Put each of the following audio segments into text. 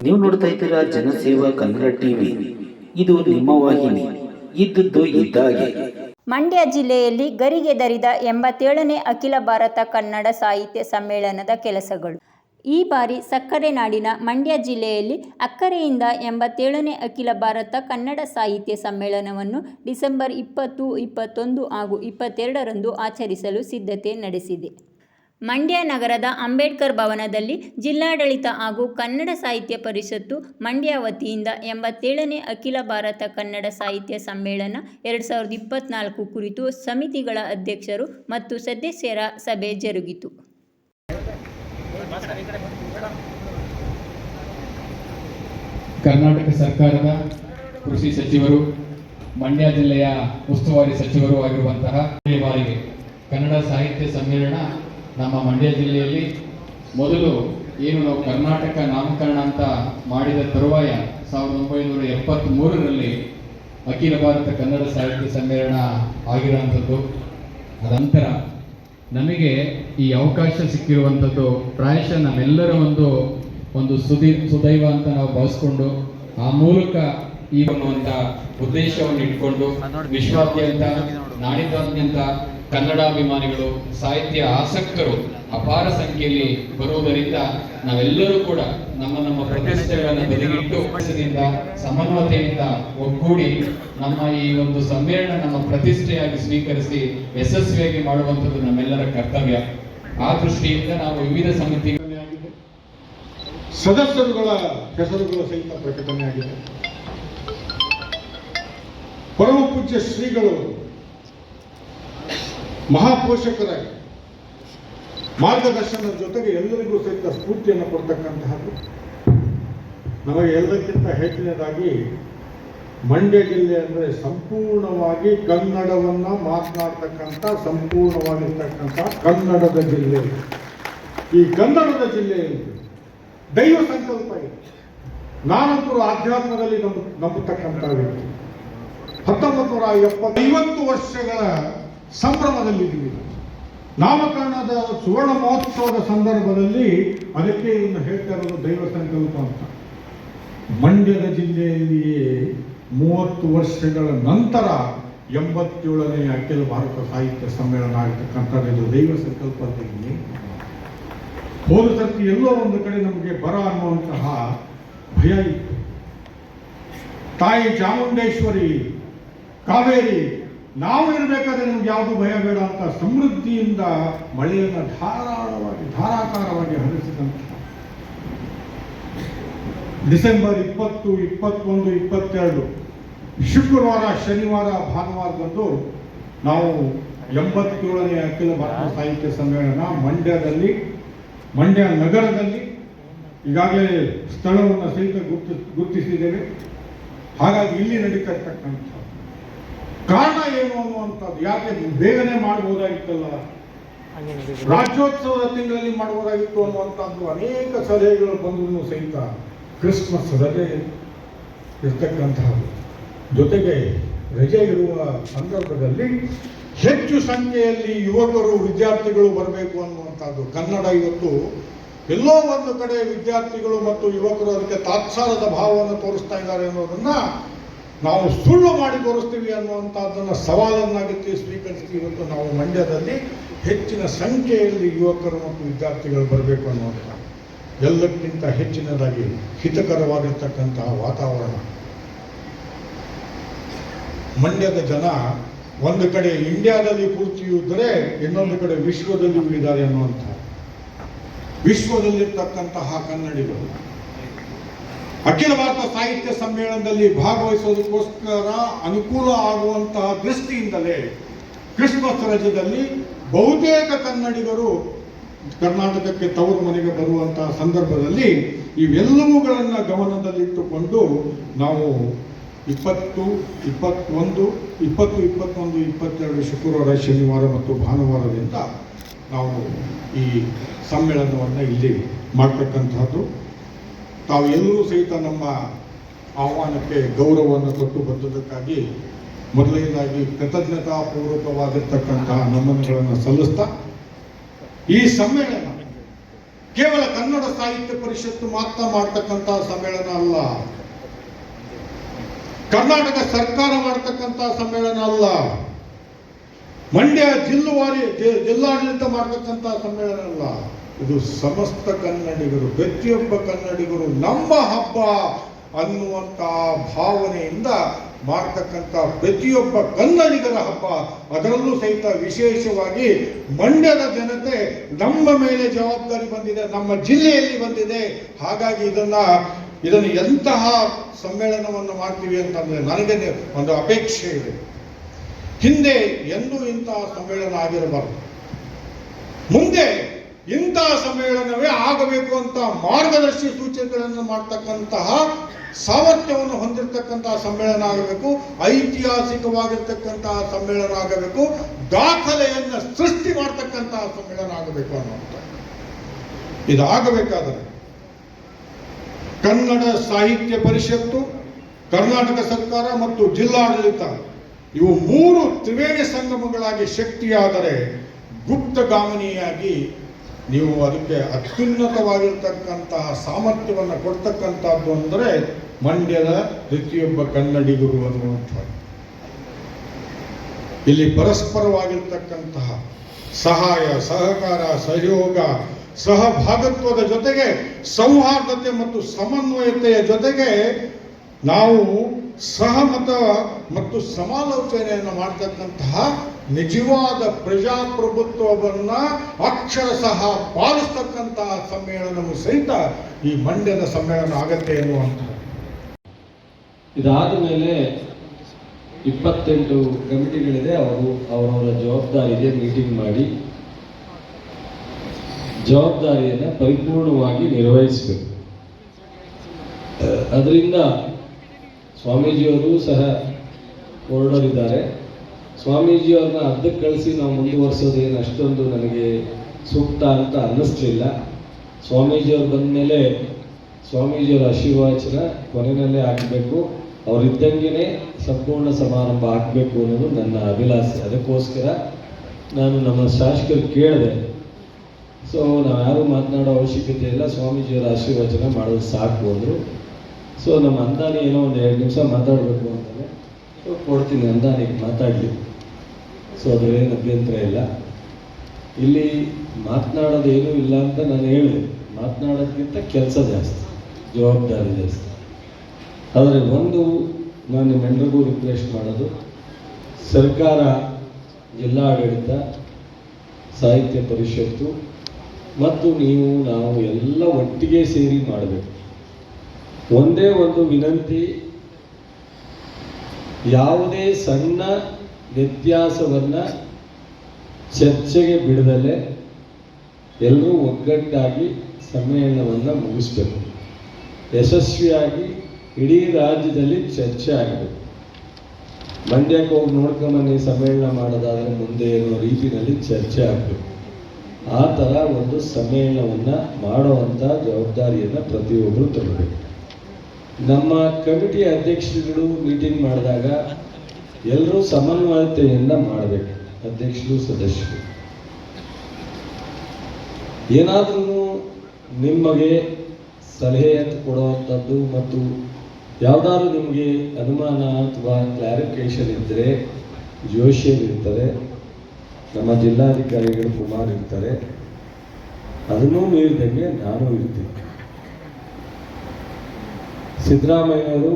ನೀವು ನೋಡ್ತಾ ಇದ್ದೀರಾ ಜನಸೇವಾ ಕನ್ನಡ ಟಿವಿ. ಇದು ನಿಮ್ಮ ವಾಹಿನಿ. ಇದ್ದದ್ದು ಇದ್ದಾಗೆ. ಮಂಡ್ಯ ಜಿಲ್ಲೆಯಲ್ಲಿ ಗರಿಗೆದರಿದ 87ನೇ ಅಖಿಲ ಭಾರತ ಕನ್ನಡ ಸಾಹಿತ್ಯ ಸಮ್ಮೇಳನದ ಕೆಲಸಗಳು. ಈ ಬಾರಿ ಸಕ್ಕರೆ ನಾಡಿನ ಮಂಡ್ಯ ಜಿಲ್ಲೆಯಲ್ಲಿ ಅಕ್ಕರೆಯಿಂದ 87ನೇ ಅಖಿಲ ಭಾರತ ಕನ್ನಡ ಸಾಹಿತ್ಯ ಸಮ್ಮೇಳನವನ್ನು ಡಿಸೆಂಬರ್ 20, 21 ಹಾಗೂ 22ರಂದು ಆಚರಿಸಲು ಸಿದ್ಧತೆ ನಡೆಸಿದೆ. ಮಂಡ್ಯ ನಗರದ ಅಂಬೇಡ್ಕರ್ ಭವನದಲ್ಲಿ ಜಿಲ್ಲಾಡಳಿತ ಹಾಗೂ ಕನ್ನಡ ಸಾಹಿತ್ಯ ಪರಿಷತ್ತು ಮಂಡ್ಯ ವತಿಯಿಂದ 87ನೇ ಅಖಿಲ ಭಾರತ ಕನ್ನಡ ಸಾಹಿತ್ಯ ಸಮ್ಮೇಳನ 2024 ಕುರಿತು ಸಮಿತಿಗಳ ಅಧ್ಯಕ್ಷರು ಮತ್ತು ಸದಸ್ಯರ ಸಭೆ ಜರುಗಿತು. ಕರ್ನಾಟಕ ಸರ್ಕಾರದ ಕೃಷಿ ಸಚಿವರು, ಮಂಡ್ಯ ಜಿಲ್ಲೆಯ ಉಸ್ತುವಾರಿ ಸಚಿವರು ಆಗಿರುವಂತಹ ಈ ಬಾರಿಗೆ ಕನ್ನಡ ಸಾಹಿತ್ಯ ಸಮ್ಮೇಳನ ನಮ್ಮ ಮಂಡ್ಯ ಜಿಲ್ಲೆಯಲ್ಲಿ ಮೊದಲು ಏನು ನಾವು ಕರ್ನಾಟಕ ನಾಮಕರಣ ಅಂತ ಮಾಡಿದ ತರುವಾಯ 1973ರಲ್ಲಿ ಅಖಿಲ ಭಾರತ ಕನ್ನಡ ಸಾಹಿತ್ಯ ಸಮ್ಮೇಳನ ಆಗಿರುವಂಥದ್ದು. ಅದಂತರ ನಮಗೆ ಈ ಅವಕಾಶ ಸಿಕ್ಕಿರುವಂಥದ್ದು ಪ್ರಾಯಶಃ ನಮ್ಮೆಲ್ಲರ ಒಂದು ಸುದೈವ ಅಂತ ನಾವು ಭಾವಿಸ್ಕೊಂಡು ಆ ಮೂಲಕ ಈ ಅನ್ನುವಂಥ ಉದ್ದೇಶವನ್ನು ಇಟ್ಕೊಂಡು ವಿಶ್ವಾದ್ಯಂತ ನಾಡಿದಾದ್ಯಂತ ಕನ್ನಡಾಭಿಮಾನಿಗಳು, ಸಾಹಿತ್ಯ ಆಸಕ್ತರು ಅಪಾರ ಸಂಖ್ಯೆಯಲ್ಲಿ ಬರುವುದರಿಂದ ನಾವೆಲ್ಲರೂ ಕೂಡ ನಮ್ಮ ಪ್ರತಿಷ್ಠೆಗಳನ್ನು ಬದಿಗಿಟ್ಟು ಸಮನ್ವತೆಯಿಂದ ಒಗ್ಗೂಡಿ ನಮ್ಮ ಈ ಒಂದು ಸಮ್ಮೇಳನ ನಮ್ಮ ಪ್ರತಿಷ್ಠೆಯಾಗಿ ಸ್ವೀಕರಿಸಿ ಯಶಸ್ವಿಯಾಗಿ ಮಾಡುವಂಥದ್ದು ನಮ್ಮೆಲ್ಲರ ಕರ್ತವ್ಯ. ಆ ದೃಷ್ಟಿಯಿಂದ ನಾವು ವಿವಿಧ ಸಮಿತಿಗಳಾಗಿದೆ, ಸದಸ್ಯರುಗಳ ಹೆಸರುಗಳ ಸಹಿತ ಪ್ರಕಟಣೆಯಾಗಿದೆ. ಪರಮ ಪೂಜ್ಯ ಶ್ರೀಗಳು ಮಹಾಪೋಷಕರಾಗಿ ಮಾರ್ಗದರ್ಶನದ ಜೊತೆಗೆ ಎಲ್ಲರಿಗೂ ಸಹಿತ ಸ್ಫೂರ್ತಿಯನ್ನು ಕೊಡ್ತಕ್ಕಂತಹದ್ದು. ನಮಗೆ ಎಲ್ಲಕ್ಕಿಂತ ಹೆಚ್ಚಿನದಾಗಿ ಮಂಡ್ಯ ಜಿಲ್ಲೆ ಅಂದರೆ ಸಂಪೂರ್ಣವಾಗಿ ಕನ್ನಡವನ್ನು ಮಾತನಾಡ್ತಕ್ಕಂಥ, ಸಂಪೂರ್ಣವಾಗಿರ್ತಕ್ಕಂಥ ಕನ್ನಡದ ಜಿಲ್ಲೆ. ಈ ಕನ್ನಡದ ಜಿಲ್ಲೆಯಲ್ಲಿ ದೈವ ಸಂಕಲ್ಪ ಇದೆ. ನಾನಂತರೂ ಆಧ್ಯಾತ್ಮದಲ್ಲಿ ನಂಬತಕ್ಕಂಥ ವ್ಯಕ್ತಿ. 1950 ವರ್ಷಗಳ ಸಂಭ್ರಮದಲ್ಲಿದ್ದೀವಿ. ನಾಮಕರಣದ ಸುವರ್ಣ ಮಹೋತ್ಸವದ ಸಂದರ್ಭದಲ್ಲಿ ಅದಕ್ಕೆ ಇನ್ನು ಹೇಳ್ತಾ ಇರೋದು ದೈವ ಸಂಕಲ್ಪ ಅಂತ. ಮಂಡ್ಯದ ಜಿಲ್ಲೆಯಲ್ಲಿಯೇ 30 ವರ್ಷಗಳ ನಂತರ 87ನೇ ಅಖಿಲ ಭಾರತ ಸಾಹಿತ್ಯ ಸಮ್ಮೇಳನ ಆಗಿರ್ತಕ್ಕಂಥದ್ದು ಇದು ದೈವ ಸಂಕಲ್ಪದಲ್ಲಿ. ಹೋದ ಸರ್ತಿ ಎಲ್ಲೋ ಒಂದು ಕಡೆ ನಮಗೆ ಬರ ಅನ್ನುವಂತಹ ಭಯ ಇತ್ತು. ತಾಯಿ ಚಾಮುಂಡೇಶ್ವರಿ, ಕಾವೇರಿ, ನಾವು ಇರಬೇಕಾದ್ರೆ ನಮ್ಗೆ ಯಾವುದು ಭಯ ಬೇಡ ಅಂತ ಸಮೃದ್ಧಿಯಿಂದ ಮಳೆಯನ್ನು ಧಾರಾಕಾರವಾಗಿ ಹರಿಸಿದಂತಹ ಡಿಸೆಂಬರ್ 20, 21, 22 ಶುಕ್ರವಾರ, ಶನಿವಾರ, ಭಾನುವಾರದಂದು ನಾವು 87ನೇ ಅಖಿಲ ಭಾರತ ಸಾಹಿತ್ಯ ಸಮ್ಮೇಳನ ಮಂಡ್ಯ ನಗರದಲ್ಲಿ ಈಗಾಗಲೇ ಸ್ಥಳವನ್ನು ಸಹಿತ ಗುರುತಿಸಿದ್ದೇವೆ. ಹಾಗಾಗಿ ಇಲ್ಲಿ ನಡೀತಾ ಇರ್ತಕ್ಕಂಥ ಕಾರಣ ಏನು ಅನ್ನುವಂಥದ್ದು, ಯಾಕೆ ಬೇಗನೆ ಮಾಡಬಹುದಾಗಿತ್ತಲ್ಲ, ರಾಜ್ಯೋತ್ಸವದ ತಿಂಗಳಲ್ಲಿ ಮಾಡಬಹುದಾಗಿತ್ತು ಅನ್ನುವಂಥದ್ದು ಅನೇಕ ಸಲಹೆಗಳು ಬಂದರೂ ಸಹಿತ ಕ್ರಿಸ್ಮಸ್ ರಜೆ ಇರ್ತಕ್ಕಂತಹದ್ದು, ಜೊತೆಗೆ ರಜೆ ಇರುವ ಸಂದರ್ಭದಲ್ಲಿ ಹೆಚ್ಚು ಸಂಖ್ಯೆಯಲ್ಲಿ ಯುವಕರು, ವಿದ್ಯಾರ್ಥಿಗಳು ಬರಬೇಕು ಅನ್ನುವಂಥದ್ದು. ಕನ್ನಡ ಇವತ್ತು ಎಲ್ಲೋ ಒಂದು ಕಡೆ ವಿದ್ಯಾರ್ಥಿಗಳು ಮತ್ತು ಯುವಕರು ಅದಕ್ಕೆ ತಾತ್ಸಾರದ ಭಾವವನ್ನು ತೋರಿಸ್ತಾ ಇದ್ದಾರೆ ಅನ್ನೋದನ್ನ ನಾವು ಸುಳ್ಳು ಮಾಡಿ ತೋರಿಸ್ತೀವಿ ಅನ್ನುವಂಥದ್ದನ್ನು ಸವಾಲನ್ನಾಗಿ ಸ್ವೀಕರಿಸಿ ಇವತ್ತು ನಾವು ಮಂಡ್ಯದಲ್ಲಿ ಹೆಚ್ಚಿನ ಸಂಖ್ಯೆಯಲ್ಲಿ ಯುವಕರು ಮತ್ತು ವಿದ್ಯಾರ್ಥಿಗಳು ಬರಬೇಕು ಅನ್ನೋದು. ಎಲ್ಲಕ್ಕಿಂತ ಹೆಚ್ಚಿನದಾಗಿ ಹಿತಕರವಾಗಿರ್ತಕ್ಕಂತಹ ವಾತಾವರಣ. ಮಂಡ್ಯದ ಜನ ಒಂದು ಕಡೆ ಇಂಡಿಯಾದಲ್ಲಿ ಪೂರ್ತಿಯೂ ಇದ್ದರೆ, ಇನ್ನೊಂದು ಕಡೆ ವಿಶ್ವದಲ್ಲಿಯೂ ಇದ್ದಾರೆ ಅನ್ನುವಂಥ. ವಿಶ್ವದಲ್ಲಿರ್ತಕ್ಕಂತಹ ಕನ್ನಡಿಗರು ಅಖಿಲ ಭಾರತ ಸಾಹಿತ್ಯ ಸಮ್ಮೇಳನದಲ್ಲಿ ಭಾಗವಹಿಸೋದಕ್ಕೋಸ್ಕರ ಅನುಕೂಲ ಆಗುವಂತಹ ದೃಷ್ಟಿಯಿಂದಲೇ ಕ್ರಿಸ್ಮಸ್ ರಜದಲ್ಲಿ ಬಹುತೇಕ ಕನ್ನಡಿಗರು ಕರ್ನಾಟಕಕ್ಕೆ ತವರು ಮನೆಗೆ ಬರುವಂತಹ ಸಂದರ್ಭದಲ್ಲಿ ಇವೆಲ್ಲವುಗಳನ್ನು ಗಮನದಲ್ಲಿಟ್ಟುಕೊಂಡು ನಾವು 20, 21, 22 ಶುಕ್ರವಾರ, ಶನಿವಾರ ಮತ್ತು ಭಾನುವಾರದಿಂದ ನಾವು ಈ ಸಮ್ಮೇಳನವನ್ನು ಇಲ್ಲಿ ಮಾಡ್ತಕ್ಕಂಥದ್ದು. ತಾವು ಎಲ್ಲರೂ ಸಹಿತ ನಮ್ಮ ಆಹ್ವಾನಕ್ಕೆ ಗೌರವವನ್ನು ಕೊಟ್ಟು ಬಂದದಕ್ಕಾಗಿ ಮೊದಲನೇದಾಗಿ ಕೃತಜ್ಞತಾಪೂರ್ವಕವಾಗಿರ್ತಕ್ಕಂತಹ ನಮನಗಳನ್ನು ಸಲ್ಲಿಸ್ತಾ, ಈ ಸಮ್ಮೇಳನ ಕೇವಲ ಕನ್ನಡ ಸಾಹಿತ್ಯ ಪರಿಷತ್ತು ಮಾತ್ರ ಮಾಡ್ತಕ್ಕಂಥ ಸಮ್ಮೇಳನ ಅಲ್ಲ, ಕರ್ನಾಟಕ ಸರ್ಕಾರ ಮಾಡ್ತಕ್ಕಂಥ ಸಮ್ಮೇಳನ ಅಲ್ಲ, ಮಂಡ್ಯ ಜಿಲ್ಲಾಡಳಿತ ಮಾಡ್ತಕ್ಕಂಥ ಸಮ್ಮೇಳನ ಅಲ್ಲ. ಇದು ಸಮಸ್ತ ಕನ್ನಡಿಗರು, ಪ್ರತಿಯೊಬ್ಬ ಕನ್ನಡಿಗರು ನಮ್ಮ ಹಬ್ಬ ಅನ್ನುವಂಥ ಭಾವನೆಯಿಂದ ಮಾಡ್ತಕ್ಕಂಥ ಪ್ರತಿಯೊಬ್ಬ ಕನ್ನಡಿಗರ ಹಬ್ಬ. ಅದರಲ್ಲೂ ಸಹಿತ ವಿಶೇಷವಾಗಿ ಮಂಡ್ಯದ ಜನತೆ ನಮ್ಮ ಮೇಲೆ ಜವಾಬ್ದಾರಿ ಬಂದಿದೆ, ನಮ್ಮ ಜಿಲ್ಲೆಯಲ್ಲಿ ಬಂದಿದೆ. ಹಾಗಾಗಿ ಇದನ್ನು ಎಂತಹ ಸಮ್ಮೇಳನವನ್ನು ಮಾಡ್ತೀವಿ ಅಂತಂದ್ರೆ ನನಗೆ ಒಂದು ಅಪೇಕ್ಷೆ ಇದೆ. ಹಿಂದೆ ಎಂದೂ ಇಂತಹ ಸಮ್ಮೇಳನ ಆಗಿರಬಾರದು, ಮುಂದೆ ಇಂತಹ ಸಮ್ಮೇಳನವೇ ಆಗಬೇಕು ಅಂತ ಮಾರ್ಗದರ್ಶಿ ಸೂಚನೆಗಳನ್ನು ಮಾಡ್ತಕ್ಕಂತಹ ಸಾಮರ್ಥ್ಯವನ್ನು ಹೊಂದಿರತಕ್ಕಂತಹ ಸಮ್ಮೇಳನ ಆಗಬೇಕು, ಐತಿಹಾಸಿಕವಾಗಿರ್ತಕ್ಕಂತಹ ಸಮ್ಮೇಳನ ಆಗಬೇಕು, ದಾಖಲೆಯನ್ನು ಸೃಷ್ಟಿ ಮಾಡ್ತಕ್ಕಂತಹ ಸಮ್ಮೇಳನ ಆಗಬೇಕು ಅನ್ನುವಂಥ. ಇದಾಗಬೇಕಾದರೆ ಕನ್ನಡ ಸಾಹಿತ್ಯ ಪರಿಷತ್ತು, ಕರ್ನಾಟಕ ಸರ್ಕಾರ ಮತ್ತು ಜಿಲ್ಲಾಡಳಿತ ಇವು ಮೂರು ತ್ರಿವೇಣಿ ಸಂಗಮಗಳಾಗಿ ಶಕ್ತಿಯಾದರೆ ಗುಪ್ತಗಾಮಿನಿಯಾಗಿ ನೀವು ಅದಕ್ಕೆ ಅತ್ಯುನ್ನತವಾಗಿರ್ತಕ್ಕಂತಹ ಸಾಮರ್ಥ್ಯವನ್ನು ಕೊಡ್ತಕ್ಕಂಥದ್ದು ಅಂದರೆ ಮಂಡ್ಯದ ಪ್ರತಿಯೊಬ್ಬ ಕನ್ನಡಿಗರು ಅನ್ನುವಂಥದ್ದು. ಇಲ್ಲಿ ಪರಸ್ಪರವಾಗಿರ್ತಕ್ಕಂತಹ ಸಹಾಯ, ಸಹಕಾರ, ಸಹಯೋಗ, ಸಹಭಾಗತ್ವದ ಜೊತೆಗೆ ಸೌಹಾರ್ದತೆ ಮತ್ತು ಸಮನ್ವಯತೆಯ ಜೊತೆಗೆ ನಾವು ಸಹಮತ ಮತ್ತು ಸಮಾಲೋಚನೆಯನ್ನು ಮಾಡ್ತಕ್ಕಂತಹ ನಿಜವಾದ ಪ್ರಜಾಪ್ರಭುತ್ವವನ್ನ ಅಕ್ಷರಶಃ ಪಾಲಿಸ್ತಕ್ಕಂತಹ ಸಮ್ಮೇಳನವು ಸಹಿತ ಈ ಮಂಡ್ಯದ ಸಮ್ಮೇಳನ ಆಗತ್ತೆ ಎನ್ನುವಂಥ. ಇದಾದ ಮೇಲೆ 28 ಕಮಿಟಿಗಳಿದೆ. ಅವರವರ ಜವಾಬ್ದಾರಿಗೆ ಮೀಟಿಂಗ್ ಮಾಡಿ ಜವಾಬ್ದಾರಿಯನ್ನು ಪರಿಪೂರ್ಣವಾಗಿ ನಿರ್ವಹಿಸಬೇಕು. ಅದರಿಂದ ಸ್ವಾಮೀಜಿಯವರು ಸಹ ಹೊರಡರಿದ್ದಾರೆ. ಸ್ವಾಮೀಜಿಯವ್ರನ್ನ ಅರ್ಧಕ್ಕೆ ಕಳಿಸಿ ನಾವು ಮುಂದುವರಿಸೋದೇನು ಅಷ್ಟೊಂದು ನನಗೆ ಸೂಕ್ತ ಅಂತ ಅನ್ನಿಸ್ಲಿಲ್ಲ. ಸ್ವಾಮೀಜಿಯವ್ರು ಬಂದ ಮೇಲೆ ಸ್ವಾಮೀಜಿಯವರ ಆಶೀರ್ವಚನ ಕೊನೆಯಲ್ಲೇ ಆಗಬೇಕು, ಅವರಿದ್ದಂಗೆ ಸಂಪೂರ್ಣ ಸಮಾರಂಭ ಆಗಬೇಕು ಅನ್ನೋದು ನನ್ನ ಅಭಿಲಾಷೆ. ಅದಕ್ಕೋಸ್ಕರ ನಾನು ನಮ್ಮ ಶಾಸಕರು ಕೇಳಿದೆ. ಸೊ ನಾವು ಯಾರೂ ಮಾತನಾಡೋ ಅವಶ್ಯಕತೆ ಇಲ್ಲ, ಸ್ವಾಮೀಜಿಯವರ ಆಶೀರ್ವಚನ ಮಾಡೋದು ಸಾಕು ಅಂದರು. ಸೊ ನಮ್ಮ ಅಂದಾನಿ ಏನೋ ಒಂದು 2 ನಿಮಿಷ ಮಾತಾಡಬೇಕು ಅಂತಾನೆ, ಸೊ ಕೊಡ್ತೀನಿ ಅಂದಾನಿಗೆ ಮಾತಾಡಲಿ. ಸೊ ಅದರೇನು ಅಭ್ಯಂತರ ಇಲ್ಲ. ಇಲ್ಲಿ ಮಾತನಾಡೋದೇನೂ ಇಲ್ಲ ಅಂತ ನಾನು ಹೇಳಿದೆ. ಮಾತನಾಡೋದಕ್ಕಿಂತ ಕೆಲಸ ಜಾಸ್ತಿ, ಜವಾಬ್ದಾರಿ ಜಾಸ್ತಿ. ಆದರೆ ಒಂದು ನಾನು ನಿಮ್ಮೆಲ್ಲರಿಗೂ ರಿಕ್ವೆಸ್ಟ್ ಮಾಡೋದು, ಸರ್ಕಾರ, ಜಿಲ್ಲಾಡಳಿತ, ಸಾಹಿತ್ಯ ಪರಿಷತ್ತು ಮತ್ತು ನಾವು ಎಲ್ಲ ಒಟ್ಟಿಗೆ ಸೇರಿ ಮಾಡಬೇಕು. ಒಂದೇ ಒಂದು ವಿನಂತಿ, ಯಾವುದೇ ಸಣ್ಣ ವ್ಯತ್ಯಾಸವನ್ನು ಚರ್ಚೆಗೆ ಬಿಡದಲ್ಲೇ ಎಲ್ಲರೂ ಒಗ್ಗಟ್ಟಾಗಿ ಸಮ್ಮೇಳನವನ್ನು ಮುಗಿಸ್ಬೇಕು. ಯಶಸ್ವಿಯಾಗಿ ಇಡೀ ರಾಜ್ಯದಲ್ಲಿ ಚರ್ಚೆ ಆಗಬೇಕು. ಮಂಡ್ಯಕ್ಕೆ ಹೋಗಿ ನೋಡ್ಕೊಂಬನ್ನಿ ಸಮ್ಮೇಳನ ಮಾಡೋದಾದರೆ ಮುಂದೆ ಅನ್ನೋ ರೀತಿಯಲ್ಲಿ ಚರ್ಚೆ ಆಗಬೇಕು. ಆ ಥರ ಒಂದು ಸಮ್ಮೇಳನವನ್ನು ಮಾಡುವಂಥ ಜವಾಬ್ದಾರಿಯನ್ನು ಪ್ರತಿಯೊಬ್ಬರು ತಗೊಳ್ಬೇಕು. ನಮ್ಮ ಕಮಿಟಿ ಅಧ್ಯಕ್ಷರುಗಳು ಮೀಟಿಂಗ್ ಮಾಡಿದಾಗ ಎಲ್ಲರೂ ಸಮನ್ವಯತೆಯಿಂದ ಮಾಡಬೇಕು. ಅಧ್ಯಕ್ಷರು, ಸದಸ್ಯರು ಏನಾದರೂ ನಿಮಗೆ ಸಲಹೆ ಕೊಡುವಂಥದ್ದು ಮತ್ತು ಯಾವುದಾದ್ರೂ ನಿಮಗೆ ಅನುಮಾನ ಅಥವಾ ಕ್ಲಾರಿಫಿಕೇಶನ್ ಇದ್ದರೆ ಜೋಶಿಯರ್ ಇರ್ತಾರೆ, ನಮ್ಮ ಜಿಲ್ಲಾಧಿಕಾರಿಗಳು ಕುಮಾರ್ ಇರ್ತಾರೆ, ಅದನ್ನೂ ಮೀರಿದಂಗೆ ನಾನು ಇರ್ತೀನಿ. ಸಿದ್ದರಾಮಯ್ಯವರು,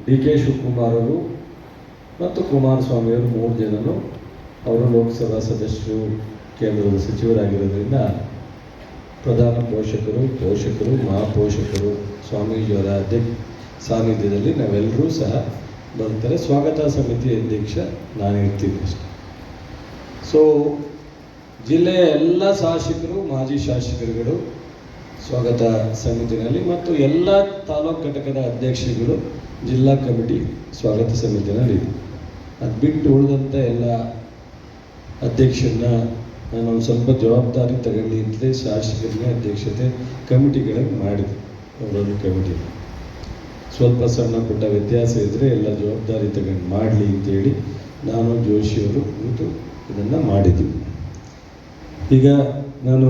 DK ಶಿವಕುಮಾರ್ ಅವರು ಮತ್ತು ಕುಮಾರಸ್ವಾಮಿಯವರು 3 ಜನರು ಅವರು ಲೋಕಸಭಾ ಸದಸ್ಯರು, ಕೇಂದ್ರದ ಸಚಿವರಾಗಿರೋದ್ರಿಂದ ಪ್ರಧಾನ ಪೋಷಕರು, ಮಹಾಪೋಷಕರು ಸ್ವಾಮೀಜಿಯವರ ಸಾನ್ನಿಧ್ಯದಲ್ಲಿ ನಾವೆಲ್ಲರೂ ಸಹ ಬರ್ತಾರೆ. ಸ್ವಾಗತ ಸಮಿತಿ ಅಧ್ಯಕ್ಷ ನಾನಿರ್ತೀನಿ ಅಷ್ಟೆ. ಸೊ ಜಿಲ್ಲೆಯ ಎಲ್ಲ ಶಾಸಕರು, ಮಾಜಿ ಶಾಸಕರುಗಳು ಸ್ವಾಗತ ಸಮಿತಿನಲ್ಲಿ ಮತ್ತು ಎಲ್ಲ ತಾಲೂಕು ಘಟಕದ ಅಧ್ಯಕ್ಷರುಗಳು ಜಿಲ್ಲಾ ಕಮಿಟಿ ಸ್ವಾಗತ ಸಮಿತಿನಲ್ಲಿ. ಅದು ಬಿಟ್ಟು ಉಳಿದಂಥ ಎಲ್ಲ ಅಧ್ಯಕ್ಷರನ್ನ ನಾನು ಒಂದು ಸ್ವಲ್ಪ ಜವಾಬ್ದಾರಿ ತಗೊಂಡು ಅಂತಲೇ ಶಾಸಕರನ್ನೇ ಅಧ್ಯಕ್ಷತೆ ಕಮಿಟಿಗಳನ್ನು ಮಾಡಿದೆ. ಅವರೊಂದು ಕಮಿಟಿ ಸ್ವಲ್ಪ ಸಣ್ಣ ಪುಟ್ಟ ವ್ಯತ್ಯಾಸ ಇದ್ದರೆ ಎಲ್ಲ ಜವಾಬ್ದಾರಿ ತಗೊಂಡು ಮಾಡಲಿ ಅಂತೇಳಿ ನಾನು, ಜೋಶಿಯವರು ಕೂತು ಇದನ್ನು ಮಾಡಿದ್ದೀವಿ. ಈಗ ನಾನು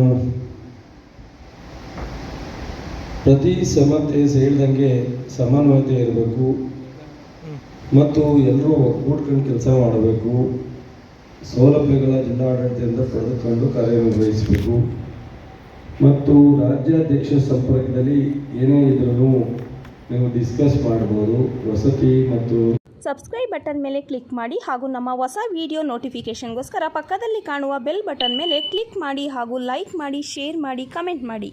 ಪ್ರತಿ ಸಮತೆ ಹೇಳ್ದಂಗೆ ಸಮನ್ವಯತೆ ಇರಬೇಕು ಮತ್ತು ಎಲ್ಲರೂ ಒಗ್ಗೂಡ್ಕೊಂಡು ಕೆಲಸ ಮಾಡಬೇಕು. ಸೌಲಭ್ಯಗಳ ಜಿಲ್ಲಾಡಳಿತದಿಂದ ಪಡೆದುಕೊಂಡು ಕಾರ್ಯನಿರ್ವಹಿಸಬೇಕು ಮತ್ತು ರಾಜ್ಯಾಧ್ಯಕ್ಷ ಸಂಪರ್ಕದಲ್ಲಿ ಏನೇ ಇದ್ರೂ ನೀವು ಡಿಸ್ಕಸ್ ಮಾಡ್ಬೋದು. ವಸತಿ ಮತ್ತು ಸಬ್ಸ್ಕ್ರೈಬ್ ಬಟನ್ ಮೇಲೆ ಕ್ಲಿಕ್ ಮಾಡಿ ಹಾಗೂ ನಮ್ಮ ಹೊಸ ವಿಡಿಯೋ ನೋಟಿಫಿಕೇಷನ್ಗೋಸ್ಕರ ಪಕ್ಕದಲ್ಲಿ ಕಾಣುವ ಬೆಲ್ ಬಟನ್ ಮೇಲೆ ಕ್ಲಿಕ್ ಮಾಡಿ ಹಾಗೂ ಲೈಕ್ ಮಾಡಿ, ಶೇರ್ ಮಾಡಿ, ಕಮೆಂಟ್ ಮಾಡಿ.